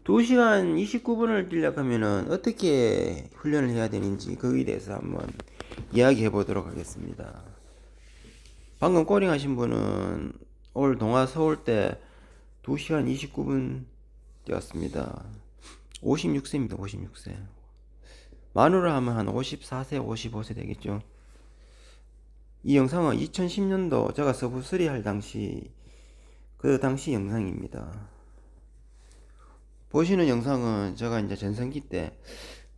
2시간 29분을 뛰려고 하면은 어떻게 훈련을 해야 되는지 그에 대해서 한번 이야기해 보도록 하겠습니다. 방금 꼬링 하신 분은 올 동아 서울대 2시간 29분 뛰었습니다. 56세입니다. 56세. 만으로 하면 한 54세, 55세 되겠죠. 이 영상은 2010년도 제가 서브3 할 당시 그 당시 영상입니다. 보시는 영상은 제가 이제 전성기 때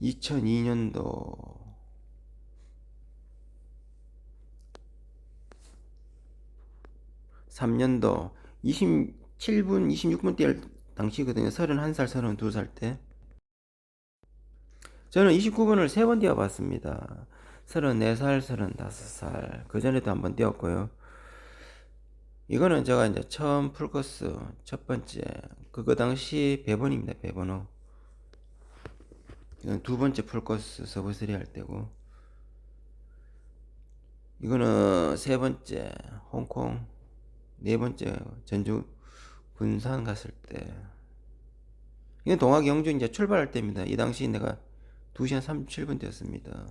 2002년도 3년도 27분 26분 뛸 당시거든요. 31살 32살 때 저는 29분을 3번 뛰어봤습니다. 34살 35살 그 전에도 한번 뛰었고요. 이거는 제가 이제 처음 풀코스 첫 번째 그거 당시 배번입니다. 배번호. 이건 두 번째 풀코스 서브3 할 때고, 이거는 세 번째 홍콩, 네 번째 전주 군산 갔을 때. 이건 동학 영주 이제 출발할 때입니다. 이 당시 내가 2시간 37분 뛰었습니다.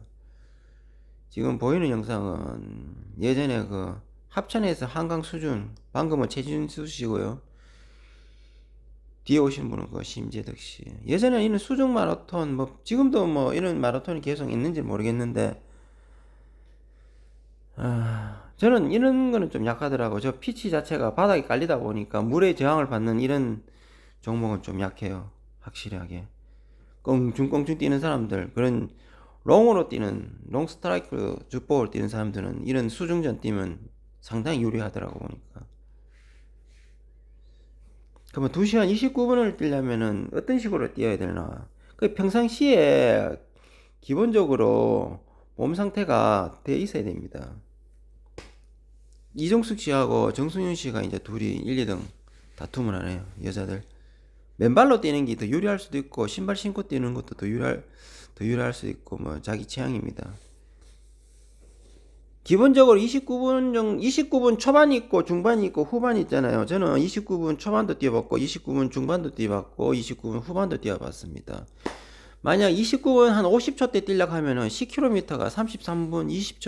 지금 보이는 영상은 예전에 그 합천에서 한강 수준, 방금은 최진수 씨고요. 뒤에 오신 분은 그 심재덕 씨. 예전에 이런 수중 마라톤, 뭐 지금도 뭐 이런 마라톤이 계속 있는지 모르겠는데, 저는 이런 거는 좀 약하더라고. 저 피치 자체가 바닥에 깔리다 보니까 물에 저항을 받는 이런 종목은 좀 약해요. 확실하게. 껑충껑충 뛰는 사람들, 그런 롱으로 뛰는, 롱 스트라이크 주법을 뛰는 사람들은 이런 수중전 뛰면 상당히 유리하더라고 보니까. 그러면 2시간 29분을 뛰려면은 어떤 식으로 뛰어야 되나? 그 평상시에 기본적으로 몸 상태가 돼 있어야 됩니다. 이종숙 씨하고 정승윤 씨가 이제 둘이 1, 2등 다툼을 하네요. 여자들. 맨발로 뛰는 게 더 유리할 수도 있고, 신발 신고 뛰는 것도 더 유리할 수도 있고, 뭐 자기 취향입니다. 기본적으로 29분 초반이 있고 중반이 있고 후반이 있잖아요. 저는 29분 초반도 뛰어봤고 29분 중반도 뛰어봤고 29분 후반도 뛰어봤습니다. 만약 29분 한 50초 때 뛰려고 하면은 10km가 33분 20초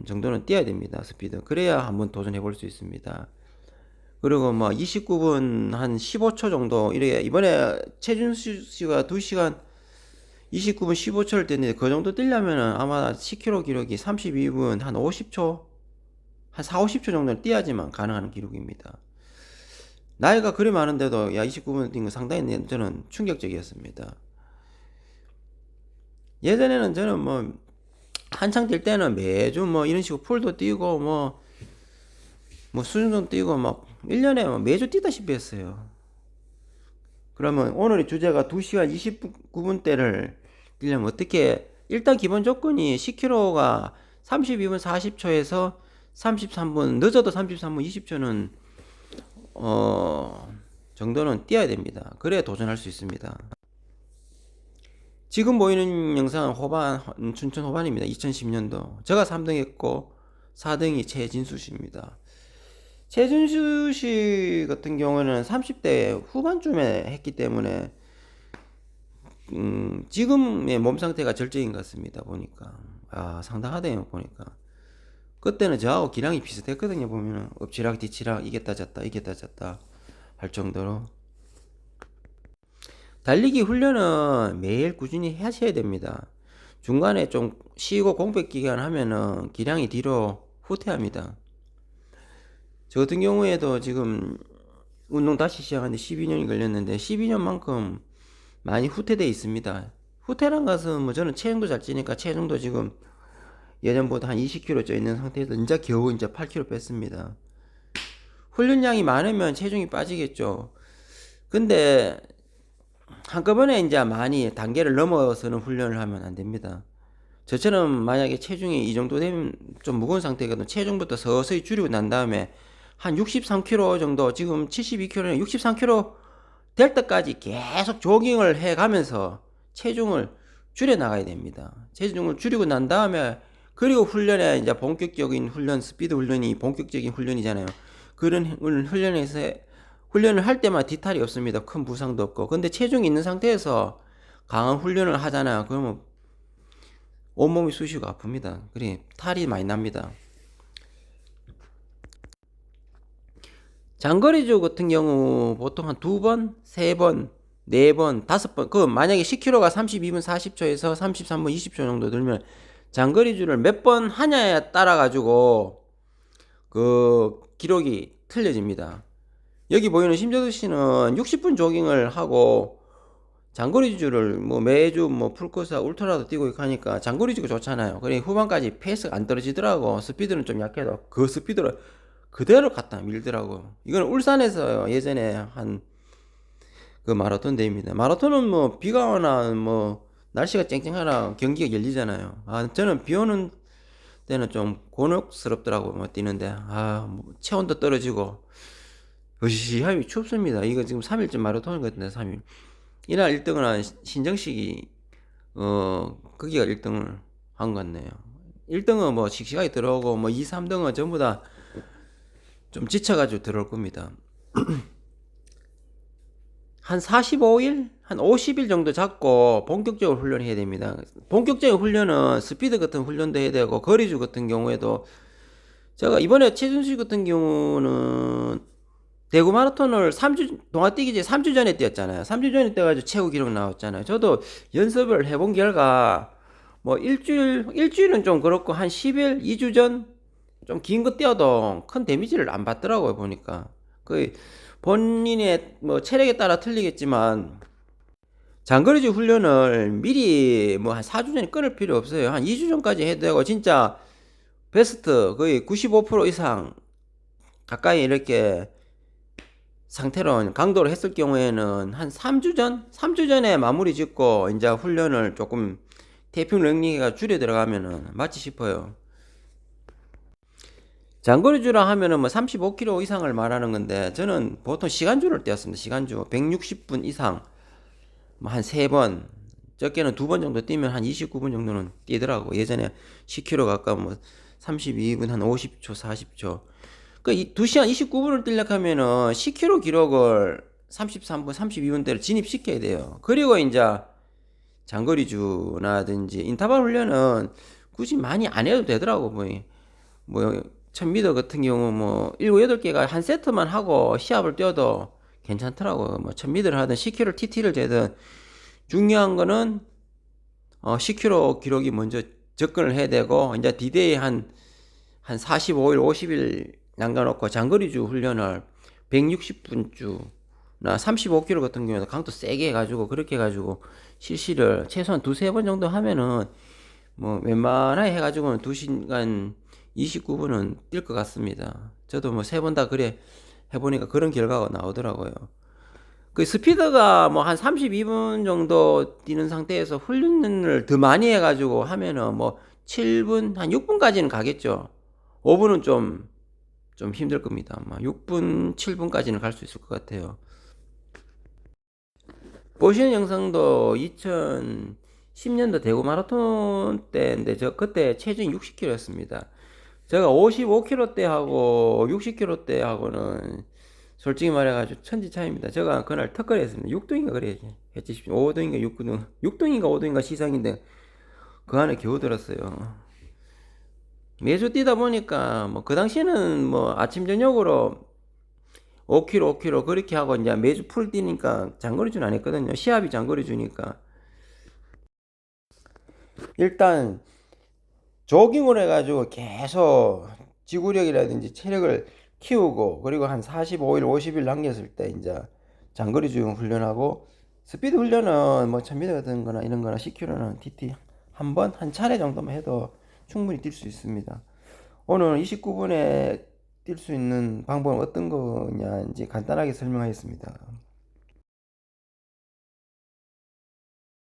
정도는 뛰어야 됩니다. 스피드. 그래야 한번 도전해 볼 수 있습니다. 그리고 뭐 29분 한 15초 정도 이렇게, 이번에 최준수 씨가 2시간 29분 15초를 뛰는데 그 정도 뛰려면은 아마 10km 기록이 32분 한 50초, 한 4, 50초 정도는 뛰어야지만 가능한 기록입니다. 나이가 그리 많은데도 29분 뛴 거 상당히 저는 충격적이었습니다. 예전에는 저는 뭐 한창 뛸 때는 매주 뭐 이런 식으로 풀도 뛰고 뭐 수중전 뛰고 막 1년에 매주 뛰다시피 했어요. 그러면 오늘의 주제가 2시간 29분대를 뛰려면 어떻게, 일단 기본 조건이 10km가 32분 40초에서 33분, 늦어도 33분 20초는 정도는 뛰어야 됩니다. 그래야 도전할 수 있습니다. 지금 보이는 영상은 춘천 호반입니다. 2010년도 제가 3등 했고 4등이 최진수 씨입니다. 최진수 씨 같은 경우는 30대 후반쯤에 했기 때문에 지금의 몸 상태가 절정인 것 같습니다. 보니까 상당하대요. 보니까 그때는 저하고 기량이 비슷했거든요. 보면은 엎치락 뒤치락 이겼다 졌다 할 정도로. 달리기 훈련은 매일 꾸준히 하셔야 됩니다. 중간에 좀 쉬고 공백 기간 하면은 기량이 뒤로 후퇴합니다. 저 같은 경우에도 지금 운동 다시 시작하는데 12년이 걸렸는데 12년만큼 많이 후퇴돼 있습니다. 후퇴란 것은 뭐 저는 체중도 잘 찌니까 체중도 지금 예전보다 한 20kg 쪄 있는 상태에서 이제 겨우 이제 8kg 뺐습니다. 훈련량이 많으면 체중이 빠지겠죠. 근데 한꺼번에 이제 많이 단계를 넘어서는 훈련을 하면 안 됩니다. 저처럼 만약에 체중이 이 정도 되면 좀 무거운 상태거든. 체중부터 서서히 줄이고 난 다음에 한 63kg 정도, 지금 72kg는 63kg 될 때까지 계속 조깅을 해 가면서 체중을 줄여 나가야 됩니다. 체중을 줄이고 난 다음에, 그리고 훈련에 이제 본격적인 훈련, 스피드 훈련이 본격적인 훈련이잖아요. 그런 훈련에서 훈련을 할 때만 뒤탈이 없습니다. 큰 부상도 없고. 근데 체중이 있는 상태에서 강한 훈련을 하잖아요. 그러면 온몸이 쑤시고 아픕니다. 그래 탈이 많이 납니다. 장거리주 같은 경우 보통 한 2번, 3번, 4번, 5번. 그 만약에 10km가 32분 40초에서 33분 20초 정도 들면 장거리주를 몇 번 하냐에 따라 가지고 그 기록이 틀려집니다. 여기 보이는 심재도 씨는 60분 조깅을 하고 장거리주를 뭐 매주 뭐 풀코스 울트라도 뛰고 있고 하니까 장거리주가 좋잖아요. 그래 후반까지 페이스가 안 떨어지더라고. 스피드는 좀 약해도 그 스피드를 그대로 갖다 밀더라고. 이건 울산에서 예전에 한 그 마라톤 대회입니다. 마라톤은 뭐 비가 오나 뭐 날씨가 쨍쨍하나 경기가 열리잖아요. 저는 비 오는 때는 좀 곤혹스럽더라고 뭐 뛰는데 뭐 체온도 떨어지고 으시시하니 춥습니다. 이거 지금 3일째 마라톤인 것 같은데 3일. 이날 1등을 한 신정식이 거기가 1등을 한 것 같네요. 1등은 뭐 씩씩하게 들어오고 뭐 2, 3등은 전부 다 좀 지쳐가지고 들어올 겁니다. 한 45일? 한 50일 정도 잡고 본격적으로 훈련해야 됩니다. 본격적인 훈련은 스피드 같은 훈련도 해야 되고 거리주 같은 경우에도 제가 이번에 최준수 같은 경우는 대구 마라톤을 3주 동안 뛰기 전에 3주 전에 뛰었잖아요. 3주 전에 뛰어가지고 최고 기록 나왔잖아요. 저도 연습을 해본 결과 뭐 일주일은 좀 그렇고 한 10일, 2주 전 좀 긴 거 뛰어도 큰 데미지를 안 받더라고요, 보니까. 그 본인의 뭐 체력에 따라 틀리겠지만 장거리주 훈련을 미리 뭐 한 4주 전에 끊을 필요 없어요. 한 2주 전까지 해도 되고 진짜 베스트 거의 95% 이상 가까이 이렇게 상태로 강도로 했을 경우에는 한 3주 전? 3주 전에 마무리 짓고 이제 훈련을 조금 테이핑 런닝가 줄여 들어가면은 맞지 싶어요. 장거리주라 하면은 뭐 35km 이상을 말하는 건데 저는 보통 시간주를 뛰었습니다. 시간주 160분 이상 뭐 한 3번 적게는 2번 정도 뛰면 한 29분 정도는 뛰더라고. 예전에 10km 가까운 뭐 32분 한 50초 40초 그 2시간 29분을 뛰려고 하면은 10km 기록을 33분 32분대로 진입시켜야 돼요. 그리고 이제 장거리주나든지 인터벌 훈련은 굳이 많이 안 해도 되더라고. 뭐 1000m 같은 경우 뭐 7, 8개가 한 세트만 하고 시합을 뛰어도 괜찮더라고. 뭐 1000m를 하든 10km TT를 재든 중요한 거는 10km 기록이 먼저 접근을 해야 되고 이제 디데이 한 45일, 50일 남겨놓고 장거리주 훈련을 160분주나 35km 같은 경우에는 강도 세게 해가지고 그렇게 해가지고 실시를 최소한 2-3번 정도 하면은 뭐 웬만하게 해가지고는 2시간 29분은 뛸 것 같습니다. 저도 뭐 3번 다 그래 해보니까 그런 결과가 나오더라고요. 그 스피드가 뭐 한 32분 정도 뛰는 상태에서 훈련을 더 많이 해가지고 하면은 뭐 7분, 한 6분까지는 가겠죠. 5분은 좀 힘들 겁니다. 아마 6분, 7분까지는 갈 수 있을 것 같아요. 보시는 영상도 2010년도 대구 마라톤 때인데 저 그때 체중이 60kg였습니다. 제가 55kg 때하고 60kg 때하고는 솔직히 말해가지고 천지 차이입니다. 제가 그날 턱걸이 했습니다. 6등인가 그래 했지 5등인가 6등 6등인가 5등인가 시상인데 그 안에 겨우 들었어요. 매주 뛰다 보니까 뭐 그 당시에는 뭐 아침 저녁으로 5km 5km 그렇게 하고 이제 매주 풀 뛰니까 장거리주는 안 했거든요. 시합이 장거리주니까 일단 조깅을 해가지고 계속 지구력이라든지 체력을 키우고 그리고 한 45일 50일 남겼을 때 이제 장거리주 훈련하고 스피드 훈련은 뭐 1000m 같은 거나 이런 거나 10km는 TT 한 번 한 차례 정도만 해도 충분히 뛸 수 있습니다. 오늘 29분에 뛸 수 있는 방법은 어떤 거냐 이제 간단하게 설명하겠습니다.